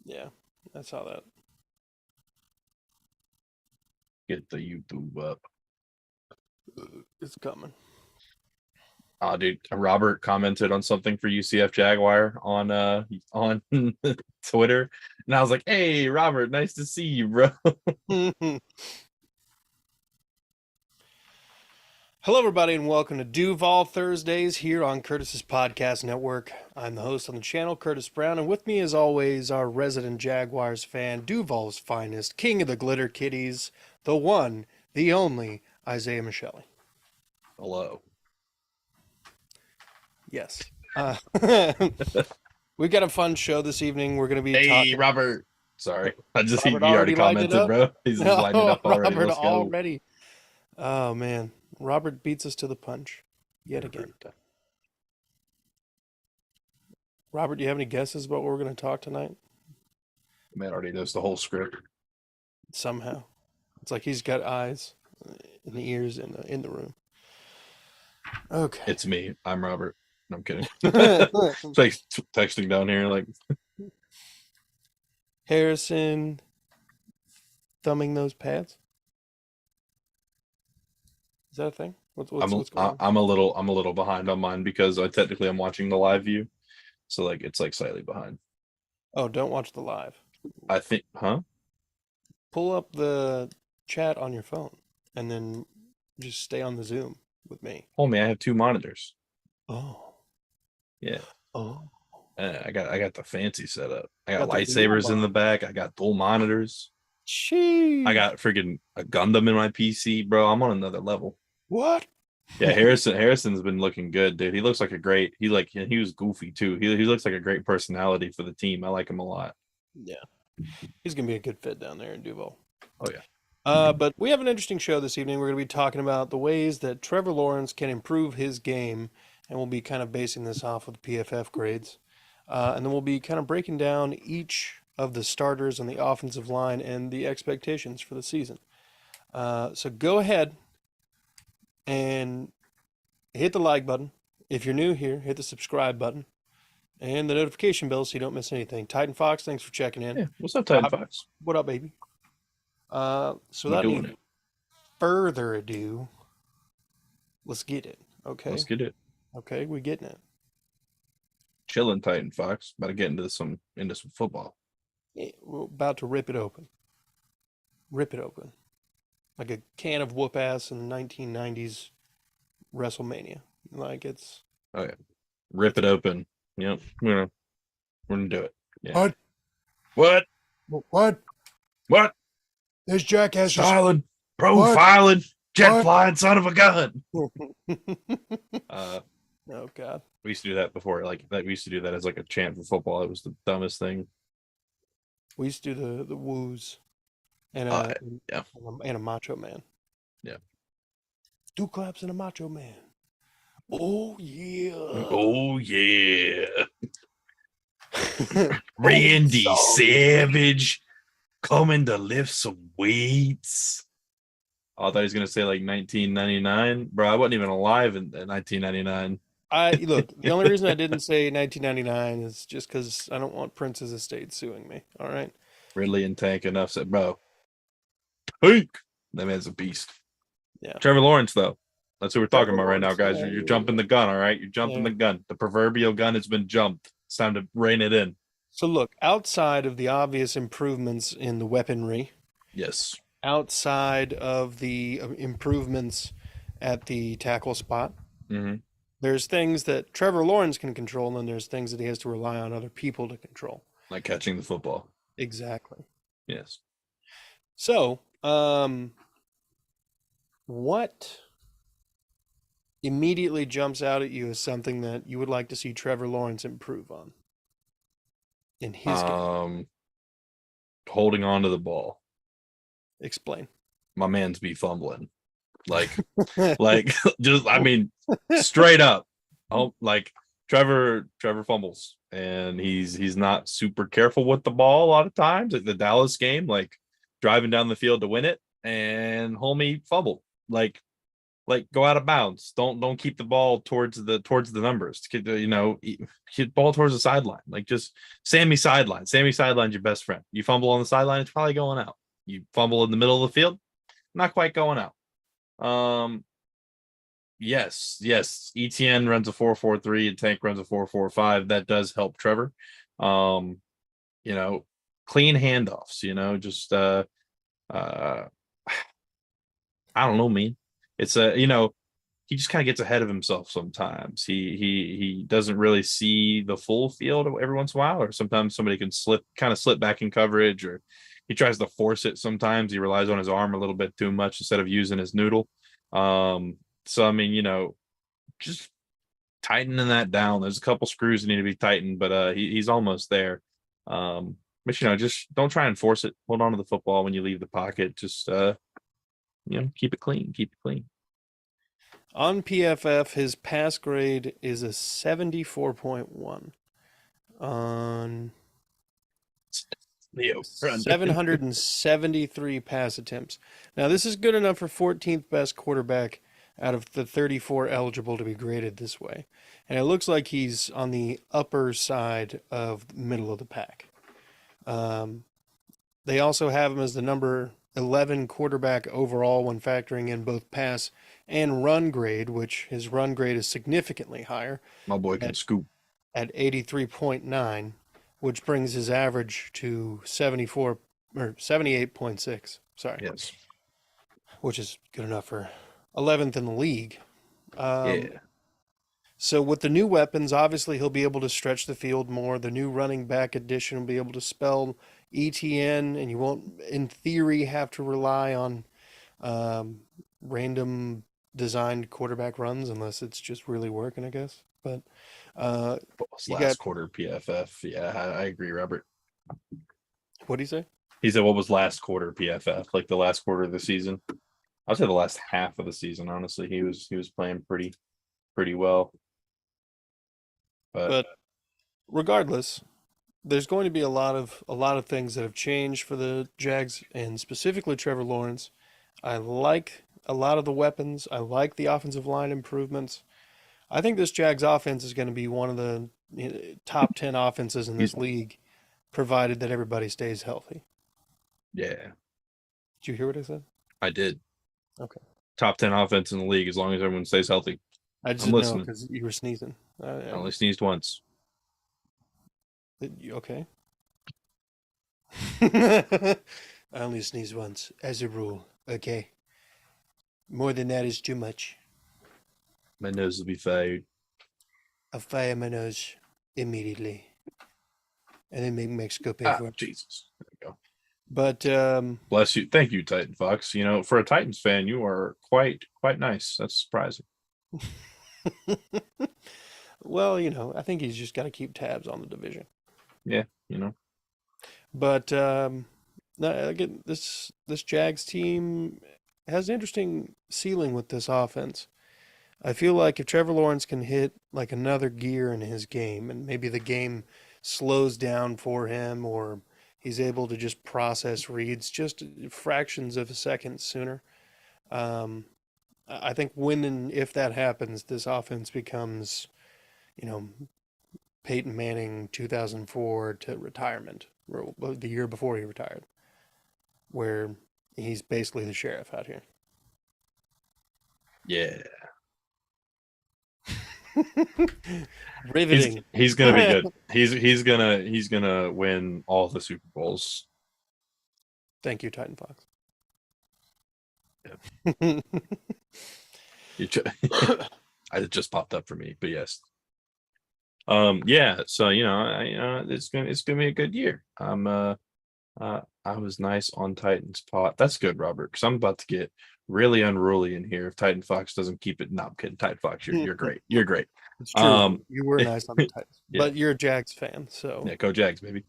Yeah, I saw that. Get the YouTube up. It's coming. Oh, dude, Robert commented on something for UCF Jaguar on Twitter, and I was like, "Hey, Robert, nice to see you, bro." Hello, everybody, and welcome to Duval Thursdays here on Curtis's Podcast Network. I'm the host on the channel, Curtis Brown, and with me, as always, our resident Jaguars fan, Duval's finest, king of the glitter kitties, the one, the only, Isaiah Michelli. Hello. Yes. We've got a fun show this evening. We're going to be Hey, talking. Robert. Sorry, I just Robert he already already lighting it commented, up. bro. He's lighting it Oh, up already. Robert Let's go. already. Oh man, Robert beats us to the punch yet again. Robert, do you have any guesses about what we're going to talk tonight? Man already knows the whole script. Somehow, it's like he's got eyes and ears in the room. Okay. It's me. I'm Robert. No, I'm kidding. It's like texting down here, like Harrison thumbing those pads. Is that a thing? What's going on? I'm a little behind on mine because I'm watching the live view, so like it's like slightly behind. Oh, don't watch the live. I think, huh? Pull up the chat on your phone and then just stay on the Zoom with me. Homie, I have two monitors. Oh, Yeah, oh, I got the fancy setup. I got got the dual lightsabers in the monitor. back. I got dual monitors. I Sheesh. got freaking a Gundam in my PC, bro. I'm on another level. What? Yeah, Harrison's been looking good, dude. He looks like a great. He was goofy too. He looks like a great personality for the team. I like him a lot. Yeah, he's gonna be a good fit down there in Duval. Oh yeah. But we have an interesting show this evening. We're going to be talking about the ways that Trevor Lawrence can improve his game, and we'll be kind of basing this off of the PFF grades. And then we'll be kind of breaking down each of the starters on the offensive line and the expectations for the season. So go ahead and hit the like button. If you're new here, hit the subscribe button and the notification bell so you don't miss anything. Titan Fox, thanks for checking in. Yeah. What's up, Titan Rob, Fox? what up, baby? So We without doing any it. further ado, let's get it. Let's Okay. get it. Okay, we're getting it. Chilling, Titan Fox. About to get into some football. We're about to rip it open. Rip it open. Like a can of whoop ass in the 1990s WrestleMania. Like Oh yeah. Rip it's it open. Yep. We're gonna do it. Yeah. what? What? What? What? This jackass just Silent what? profiling jet What? flying son of a gun. Uh Oh God. we used to do that before, we used to do that as like a chant for football. It was the dumbest thing. We used to do the woos and Uh a yeah. and a macho man. Yeah. Two claps and a macho man. Oh yeah. Oh yeah. Oh, Randy sorry. Savage coming to lift some weights. Oh, I thought he was gonna say like 1999, bro. I wasn't even alive in 1999. I look, the only reason I didn't say 1999 is just because I don't want Prince's estate suing me. All right. Ridley and Tank enough said, bro. Tank. That man's a beast. Yeah. Trevor Lawrence, though. That's who we're talking Trevor about right now, Lawrence. guys. Yeah, You're yeah, jumping the gun, all right? You're yeah. jumping Yeah. the gun. The proverbial gun has been jumped. It's time to rein it in. So look, outside of the obvious improvements in the weaponry, Yes. outside of the improvements at the tackle spot, Mm-hmm. there's things that Trevor Lawrence can control, and then there's things that he has to rely on other people to control. Like catching the football. Exactly. Yes. So, what immediately jumps out at you as something that you would like to see Trevor Lawrence improve on in his game? Um, Holding on to the ball. Explain. My man's be fumbling. Like, like just I mean, straight up. Oh, like Trevor fumbles and he's not super careful with the ball a lot of times. Like the Dallas game, like driving down the field to win it, and homie fumbled. Like like go out of bounds. Don't keep the ball towards the numbers. You know, hit ball towards the sideline. Like just Sammy sideline. Sammy sideline's your best friend. You fumble on the sideline, it's probably going out. You fumble in the middle of the field, not quite going out. Yes. ETN runs a 4.43 and Tank runs a 4.45. That does help Trevor. You know, clean handoffs, you know, just I don't know, man. It's a you know, he just kind of gets ahead of himself sometimes. He doesn't really see the full field every once in a while, or sometimes somebody can slip back in coverage, or he tries to force it sometimes. He relies on his arm a little bit too much instead of using his noodle. So I mean, you know, just tightening that down. There's a couple screws that need to be tightened, but he's almost there. But you know, just don't try and force it. Hold on to the football when you leave the pocket. Just you know, keep it clean. Keep it clean. On PFF, his pass grade is a 74.1 on Leo, run. 773 pass attempts. Now, this is good enough for 14th best quarterback out of the 34 eligible to be graded this way. And it looks like he's on the upper side of the middle of the pack. They also have him as the number 11 quarterback overall when factoring in both pass and run grade, which his run grade is significantly higher My boy can at, scoop. at 83.9, which brings his average to 74 or 78.6. Sorry, Yes. which is good enough for 11th in the league. Yeah. So with the new weapons, obviously he'll be able to stretch the field more. The new running back addition will be able to spell ETN, and you won't, in theory, have to rely on random designed quarterback runs unless it's just really working, I guess. But you got Last quarter PFF. Yeah, I agree, Robert. what do you say? He said what was last quarter PFF, like the last quarter of the season. I'd say the last half of the season, honestly. He was playing pretty well. But But regardless, there's going to be a lot of things that have changed for the Jags and specifically Trevor Lawrence. I like a lot of the weapons. I like the offensive line improvements. I think this Jags offense is going to be one of the top 10 offenses in he's this league, provided that everybody stays healthy. yeah, Did you hear what I said? I did. Okay. Top 10 offense in the league as long as everyone stays healthy. I just I'm didn't know listening. because you were sneezing. I only sneezed once. Okay. I only sneeze once, as a rule. Okay. More than that is too much. My nose will be fired. I'll fire my nose immediately, and then make Mexico pay Ah, for it. Jesus. There we go. But Bless you. Thank you, Titan Fox. You know, for a Titans fan, you are quite nice. That's surprising. well, I think he's just got to keep tabs on the division. Yeah, you know. But no, again, this Jags team has an interesting ceiling with this offense. I feel like if Trevor Lawrence can hit like another gear in his game, and maybe the game slows down for him, or he's able to just process reads just fractions of a second sooner. Um, I think when and if that happens, this offense becomes, you know, Peyton Manning 2004 to retirement, or the year before he retired, where he's basically the sheriff out here. Yeah. He's Riveting. he's gonna be good. He's gonna win all the Super Bowls. Thank you, Titan Fox. Yeah. It just popped up for me, but yes. Yeah, so you know, it's gonna be a good year. I was nice on Titan's pot. That's good, Robert, because I'm about to get really unruly in here if Titan Fox doesn't keep it. No, I'm kidding. Titan Fox, you're great. You're great. It's true. Um, You were nice on the Titans, yeah, but you're a Jags fan, so yeah, go Jags, baby.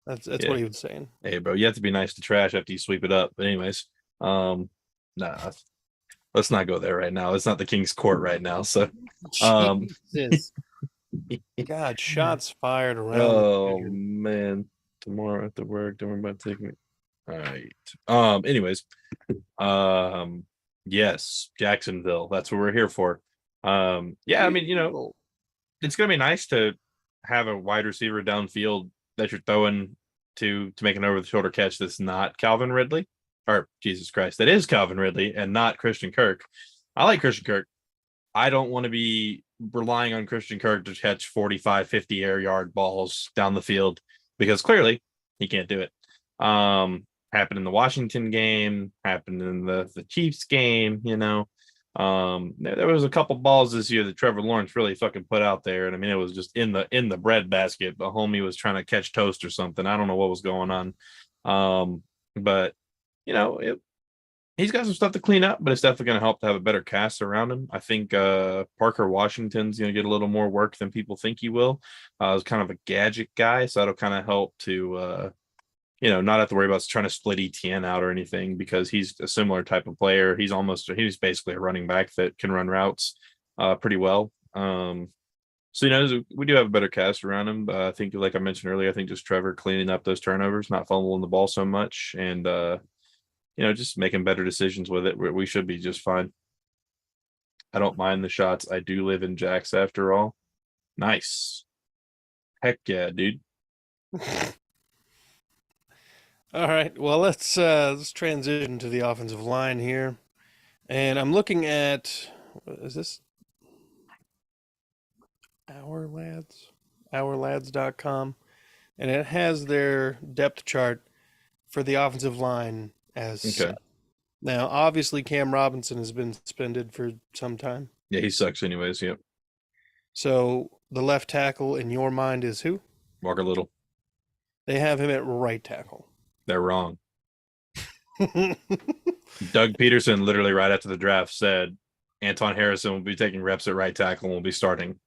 that's Yeah, what he was saying. hey, bro, you have to be nice to trash after you sweep it up. But anyways, nah, let's not go there right now. It's not the King's Court right now. So, um, Jesus. God, shots fired around the oh division. man, tomorrow at the work, don't worry about taking me. All right. Anyways, um, Yes, Jacksonville. That's what we're here for. Yeah, I mean, Eagle. it's gonna be nice to have a wide receiver downfield that you're throwing to make an over the shoulder catch that's not Calvin Ridley. Or Jesus Christ, that is Calvin Ridley and not Christian Kirk. I like Christian Kirk. I don't want to be relying on Christian Kirk to catch 45, 50 air yard balls down the field because clearly he can't do it. Happened in the Washington game, happened in the Chiefs game, there was a couple balls this year that Trevor Lawrence really fucking put out there. And I mean, it was just in the bread basket. The homie was trying to catch toast or something. I don't know what was going on. But it, he's got some stuff to clean up, but it's definitely going to help to have a better cast around him. I think Parker Washington's going to get a little more work than people think he will. He's kind of a gadget guy, so that'll kind of help to not have to worry about trying to split ETN out or anything because he's a similar type of player. He's basically a running back that can run routes pretty well. So we do have a better cast around him. I think, like I mentioned earlier, I think just Trevor cleaning up those turnovers, not fumbling the ball so much, and just making better decisions with it. We should be just fine. I don't mind the shots. I do live in Jax after all. Nice. Heck yeah, dude. All right. Well, let's transition to the offensive line here. And I'm looking at, what is this? Our Lads? OurLads.com. And it has their depth chart for the offensive line as Okay. such. Now, obviously, Cam Robinson has been suspended for some time. Yeah, he sucks anyways. Yep. So the left tackle in your mind is who? Walker Little. They have him at right tackle. They're wrong. Doug Peterson literally right after the draft said Anton Harrison will be taking reps at right tackle and will be starting.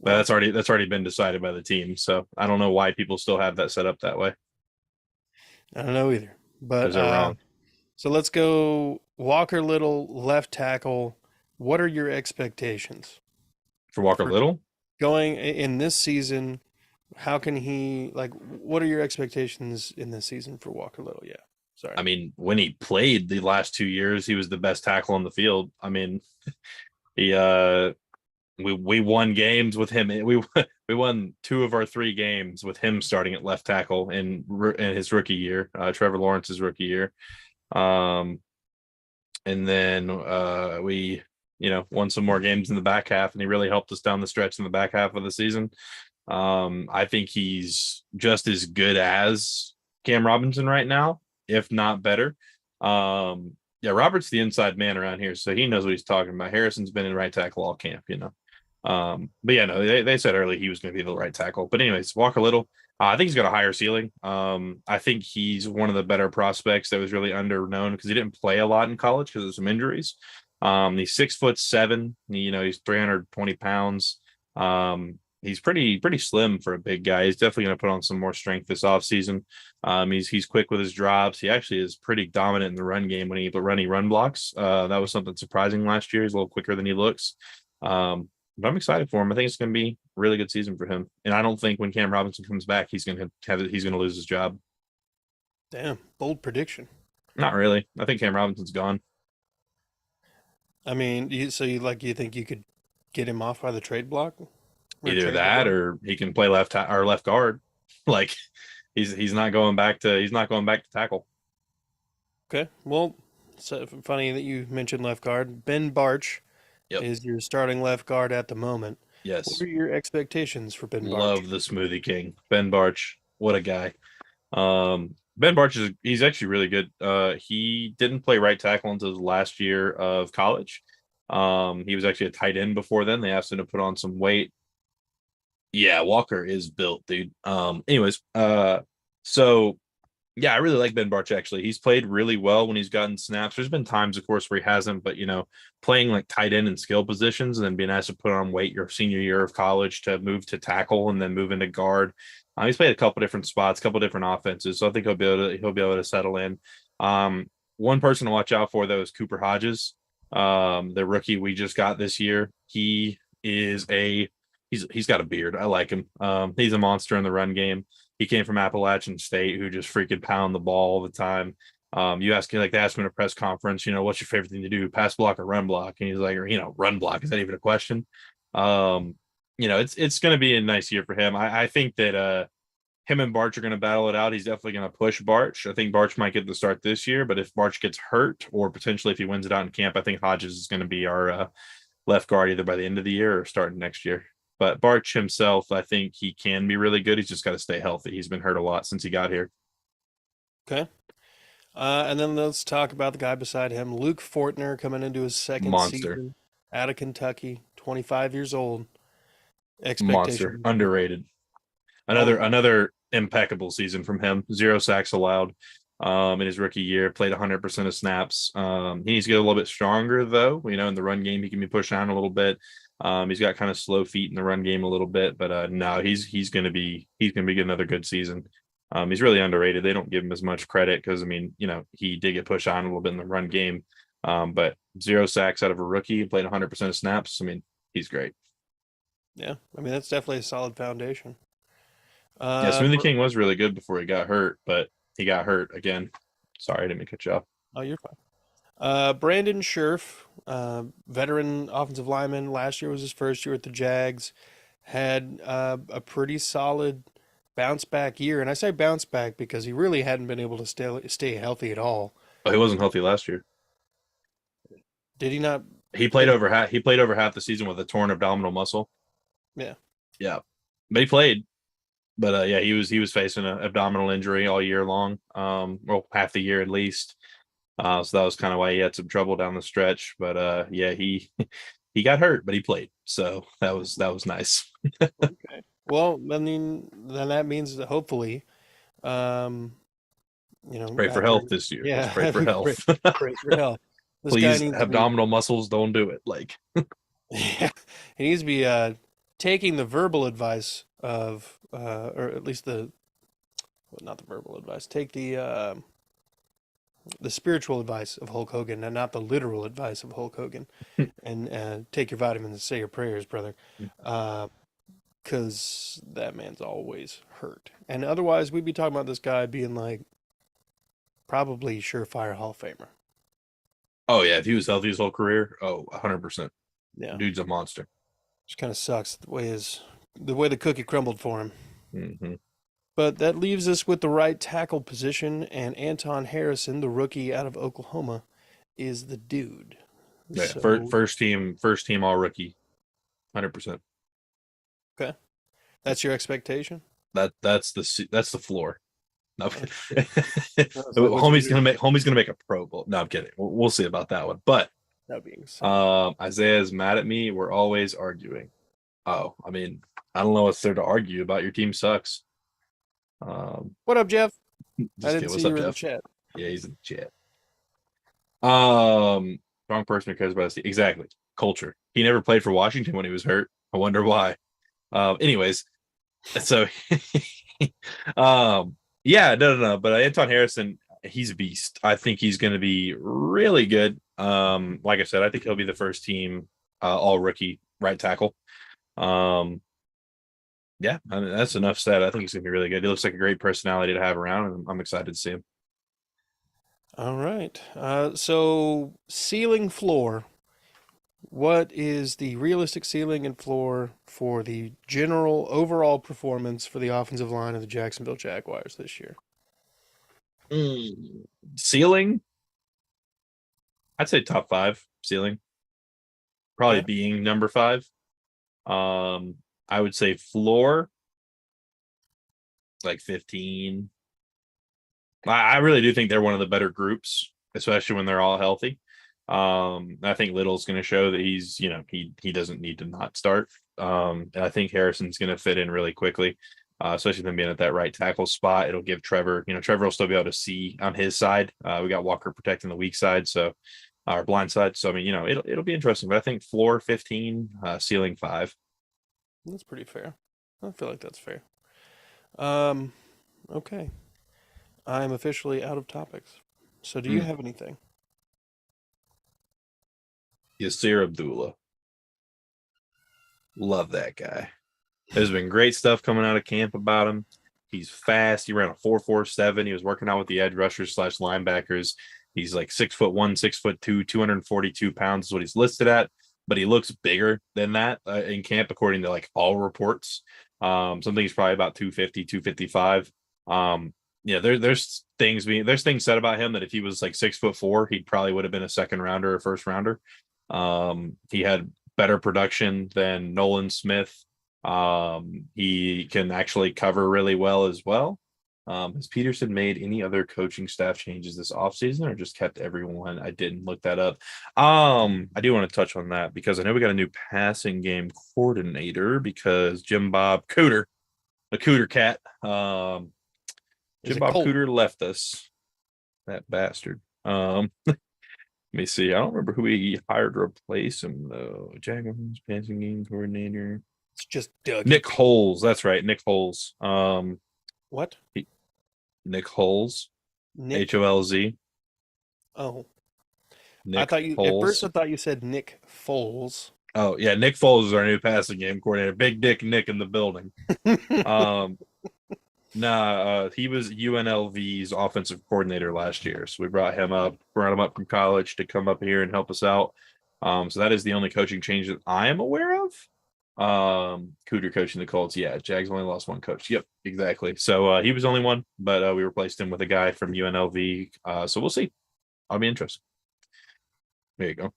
But that's already been decided by the team. So I don't know why people still have that set up that way I don't know either. But because they're wrong. so let's go Walker Little, left tackle. What are your expectations For Walker for Little, going in this season? How can he, like, what are your expectations in this season for Walker Little? Yeah. Sorry. I mean, when he played the last 2 years, he was the best tackle on the field. I mean, he we won games with him. We won 2 of our 3 games with him starting at left tackle in his rookie year, Trevor Lawrence's rookie year. And then we won some more games in the back half, and he really helped us down the stretch in the back half of the season. I think he's just as good as Cam Robinson right now, if not better. Yeah, Robert's the inside man around here, so he knows what he's talking about. Harrison's been in right tackle all camp. But yeah, no, they said early he was going to be the right tackle. But anyways, Walker Little, I think he's got a higher ceiling. I think he's one of the better prospects that was really underknown because he didn't play a lot in college because of some injuries. He's 6'7". He's 320 pounds. He's pretty slim for a big guy. He's definitely going to put on some more strength this offseason. He's quick with his drops. He actually is pretty dominant in the run game when he run blocks. That was something surprising last year. He's a little quicker than he looks. But I'm excited for him. I think it's going to be a really good season for him. And I don't think when Cam Robinson comes back, he's going to lose his job. Damn, bold prediction. Not really. I think Cam Robinson's gone. I mean, you think you could get him off by the trade block? Either that or he can play left guard. Like he's not going back to tackle. Okay. Well, so funny that you mentioned left guard. Ben Barch Yep. is your starting left guard at the moment. What Yes. are your expectations for Ben Barch? Love the smoothie king. Ben Barch. What a guy. Ben Barch he's actually really good. He didn't play right tackle until his last year of college. He was actually a tight end before then. They asked him to put on some weight. Yeah, Walker is built, dude. Anyways, so yeah, I really like Ben Barch actually. He's played really well when he's gotten snaps. There's been times, of course, where he hasn't, but playing like tight end and skill positions and then being asked to put on weight your senior year of college to move to tackle and then move into guard. He's played a couple different spots, a couple different offenses. So I think he'll be able to settle in. One person to watch out for though is Cooper Hodges, the rookie we just got this year. He is he's got a beard. I like him. He's a monster in the run game. He came from Appalachian State, who just freaking pound the ball all the time. You ask him, like, they asked him in a press conference, what's your favorite thing to do, pass block or run block? And he's like, run block. Is that even a question? Um, it's going to be a nice year for him. I think that him and Barch are going to battle it out. He's definitely going to push Barch. I think Barch might get the start this year, but if Barch gets hurt or potentially if he wins it out in camp, I think Hodges is going to be our left guard either by the end of the year or starting next year. But Barch himself, I think he can be really good. He's just got to stay healthy. He's been hurt a lot since he got here. Okay. And then let's talk about the guy beside him, Luke Fortner, coming into his second Monster, season out of Kentucky, 25 years old. monster, Expectations. underrated. Oh Another my. another impeccable season from him. 0 sacks allowed in his rookie year. Played 100% of snaps. He needs to get a little bit stronger though. In the run game he can be pushed down a little bit. He's got kind of slow feet in the run game a little bit, but no, he's gonna be another good season. He's really underrated. They don't give him as much credit because he did get pushed on a little bit in the run game. But 0 sacks out of a rookie, played 100% of snaps. He's great. Yeah, I mean that's definitely a solid foundation. Yeah, Uh, Smoothie Br- King was really good before he got hurt, but he got hurt again. Sorry, I didn't mean to cut you off. oh, you're fine. Brandon Scherf, veteran offensive lineman. Last year was his first year with the Jags. Had a pretty solid bounce back year, and I say bounce back because he really hadn't been able to stay healthy at all. Oh, he wasn't healthy last year. Did he not? He played Did over half. He played over half the season with a torn abdominal muscle. yeah. Yeah, but he played. But yeah, he was facing an abdominal injury all year long. Well, half the year at least. So that was kind of why he had some trouble down the stretch. But yeah, he he got hurt, but he played. So that was nice. Okay. Well, I mean, then that means that hopefully, um, Pray for after health this year. Let's yeah, pray for pray, health. pray for help. This guy Please, needs to be abdominal muscles don't do it. Like, yeah, he needs to be taking the verbal advice of or at least well, not the verbal advice. Take the spiritual advice of Hulk Hogan and not the literal advice of Hulk Hogan. And take your vitamins and say your prayers, brother. Because that man's always hurt. And otherwise, we'd be talking about this guy being like probably surefire Hall of Famer. oh yeah, if he was healthy his whole career, 100%. Yeah, Dude's a monster. just kind of sucks the way the cookie crumbled for him. Hmm. But that leaves us with the right tackle position, and Anton Harrison, the rookie out of Oklahoma, is the dude. Yeah, first, So, first team all rookie, 100%. okay, that's your expectation. That's the floor. No, So what's homie's gonna make a Pro Bowl. No, I'm kidding. We'll see about that one. But that being said? Isaiah's mad at me. We're always arguing. Oh, I don't know what's there to argue about. Your team sucks. Um, What up, Jeff? I just didn't kidding. see What's you up, were in the Jeff? chat. Yeah, he's in the chat. Wrong person who cares about us. Exactly. Culture. He never played for Washington when he was hurt. I wonder why. Anyways, so yeah, no. But Anton Harrison, he's a beast. I think he's gonna be really good. Like I said, I think he'll be the first team all rookie right tackle. Um, yeah, that's enough said. I think he's gonna be really good. He looks like a great personality to have around, and I'm excited to see him. All right. So ceiling floor. What is the realistic ceiling and floor for the general overall performance for the offensive line of the Jacksonville Jaguars this year? Ceiling, I'd say top five ceiling, probably Okay. being number five. Um, I would say floor like 15. I really do think they're one of the better groups, especially when they're all healthy. I think Little's going to show that he doesn't need to not start. And I think Harrison's going to fit in really quickly, especially them being at that right tackle spot. It'll give Trevor will still be able to see on his side. We got Walker protecting the weak side, so our blind side. So it'll be interesting. But I think floor 15, ceiling 5. That's pretty fair. I feel like that's fair. Um, okay. I'm officially out of topics. So do you Mm. have anything? Yasir Abdullah, love that guy. There's been great stuff coming out of camp about him. He's fast. He ran a 4.47. He was working out with the edge rushers slash linebackers. He's like 6'1", 6'2", 242 pounds is what he's listed at, but he looks bigger than that in camp, according to like all reports. Something he's probably about 250, 255. Yeah, there's things said about him that if he was like 6'4", he probably would have been a second rounder or first rounder. He had better production than Nolan Smith. He can actually cover really well as well. Has Peterson made any other coaching staff changes this offseason or just kept everyone? I didn't look that up. I do want to touch on that because I know we got a new passing game coordinator because Jim Bob Cooter, the Cooter cat, Is Jim it Bob Colt? Cooter left us. That bastard. Let me see. I don't remember who he hired to replace him though. Jaguars passing game coordinator. It's just Dougie Nick P. Holes. That's right. Nick Holes. What? Nick Holes. Nick? Holz. Oh, I Nick thought you at first. Foles. I thought you said Nick Foles. Oh yeah, Nick Foles is our new passing game coordinator. Big Dick Nick in the building. Um, he was UNLV's offensive coordinator last year, so we brought him up from college to come up here and help us out. So that is the only coaching change that I am aware of. Cooter coaching the Colts. Yeah, Jags only lost one coach. Yep, exactly. So he was only one, but we replaced him with a guy from UNLV. So we'll see. I'll be interested. There you go.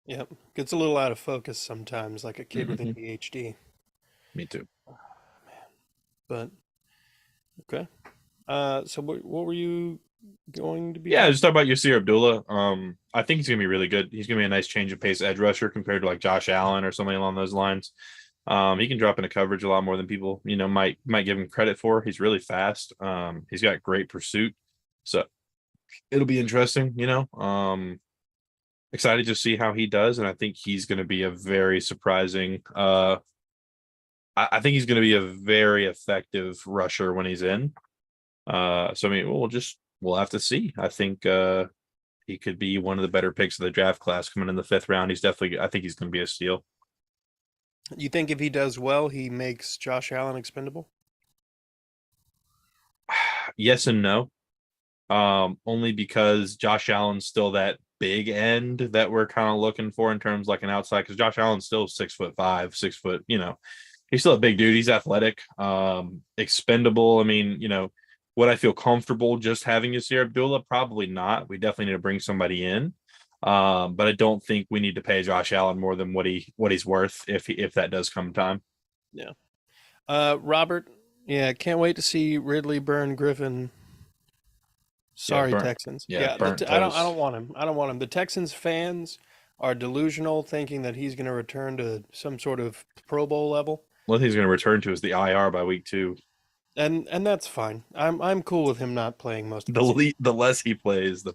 Yep, gets a little out of focus sometimes, like a kid with Mhm. ADHD. Me too. But okay. So what were you going to be Yeah, talking? just talk about Yasir Abdullah. I think he's gonna be really good. He's gonna be a nice change of pace edge rusher compared to like Josh Allen or something along those lines. He can drop into coverage a lot more than people, might give him credit for. He's really fast. He's got great pursuit. So it'll be interesting, excited to see how he does, and I think he's gonna be a very surprising I think he's gonna be a very effective rusher when he's in. So I mean, we'll have to see. I think he could be one of the better picks of the draft class coming in the fifth round. I think he's going to be a steal. You think if he does well, he makes Josh Allen expendable? Yes and no. Only because Josh Allen's still that big end that we're kind of looking for in terms like an outside. Because Josh Allen's still 6'5", 6 foot. He's still a big dude. He's athletic, expendable. I mean, would I feel comfortable just having Yasir Abdullah? Probably not. We definitely need to bring somebody in. But I don't think we need to pay Josh Allen more than what he's worth if that does come time. Yeah. Robert, yeah, can't wait to see Ridley burn Griffin. Yeah, Sorry, burnt. Texans. Yeah, Yeah, burnt I toast. don't want him. I don't want him. The Texans fans are delusional, thinking that he's going to return to some sort of Pro Bowl level, One thing he's going to return to is the IR by week 2. and that's fine. I'm cool with him not playing most of the season. The less he plays,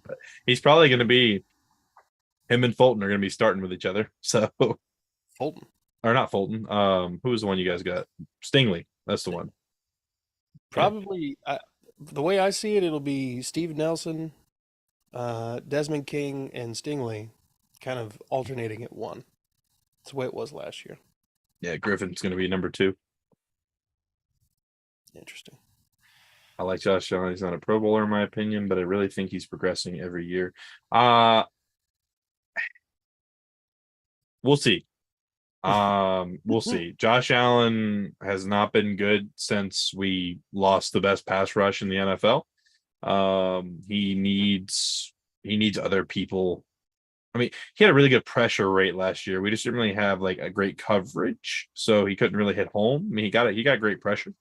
he's probably going to be him and Fulton are going to be starting with each other. So, Fulton. or not Fulton. Who was the one you guys got? Stingley. That's the one. Yeah. Probably, the way I see it, it'll be Steve Nelson, Desmond King, and Stingley kind of alternating at one. That's the way it was last year. Yeah. Griffin's going to be number 2. Interesting. I like Josh Allen. He's not a Pro Bowler in my opinion, but I really think he's progressing every year. Uh, we'll see. We'll see. Josh Allen has not been good since we lost the best pass rush in the NFL. He needs other people. I mean, he had a really good pressure rate last year. We just didn't really have like a great coverage, so he couldn't really hit home. I mean, he got great pressure.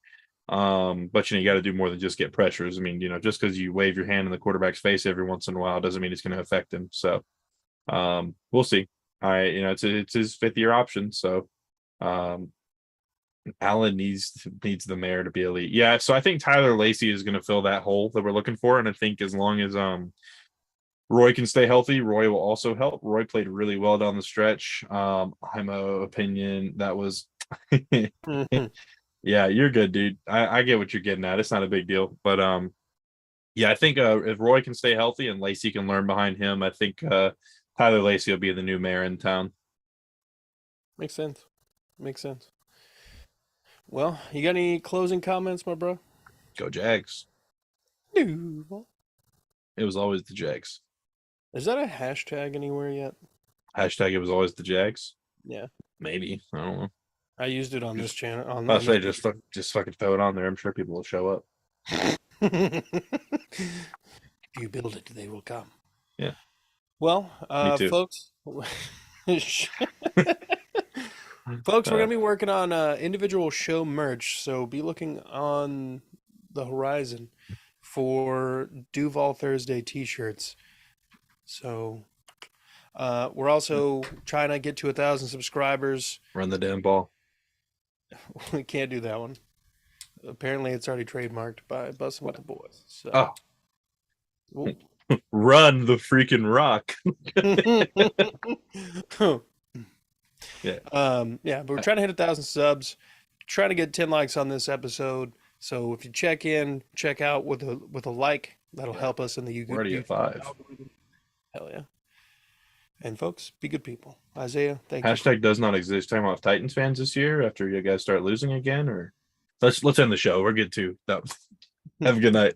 But you got to do more than just get pressures. I mean, just because you wave your hand in the quarterback's face every once in a while doesn't mean it's going to affect him. So, we'll see. It's his fifth year option. So, um, Allen needs the mayor to be elite. Yeah. So I think Tyler Lacey is going to fill that hole that we're looking for. And I think as long as, Roy can stay healthy, Roy will also help. Roy played really well down the stretch. I'm of opinion that was Hmm. yeah, you're good, dude. I get what you're getting at. It's not a big deal. But yeah, I think if Roy can stay healthy and Lacey can learn behind him, I think Tyler Lacey will be the new mayor in town. Makes sense. Makes sense. Well, you got any closing comments, my bro? Go Jags. Duval. It was always the Jags. Is that a hashtag anywhere yet? Hashtag it was always the Jags. Yeah. Maybe. I don't know. I used it on this Just- channel. I'll say just fucking throw it on there. I'm sure people will show up. If you build it, they will come. Yeah. Well, Me too. folks, folks, we're gonna be working on individual show merch, so be looking on the horizon for Duval Thursday T-shirts. So, we're also trying to get to 1,000 subscribers. Run the damn ball. We can't do that one. Apparently, it's already trademarked by Bussin' with the Boys. So. Oh, Well, run the freaking rock. Yeah. Yeah, but we're trying to hit 1,000 subs, trying to get 10 likes on this episode. So if you check out with a like, that'll help us in the YouTube. We're already at 5. algorithm. Hell yeah. And folks, be good people. Isaiah, thank you. Hashtag does not exist. Talking about Titans fans this year after you guys start losing again, or let's end the show. We're good too. Have a good night.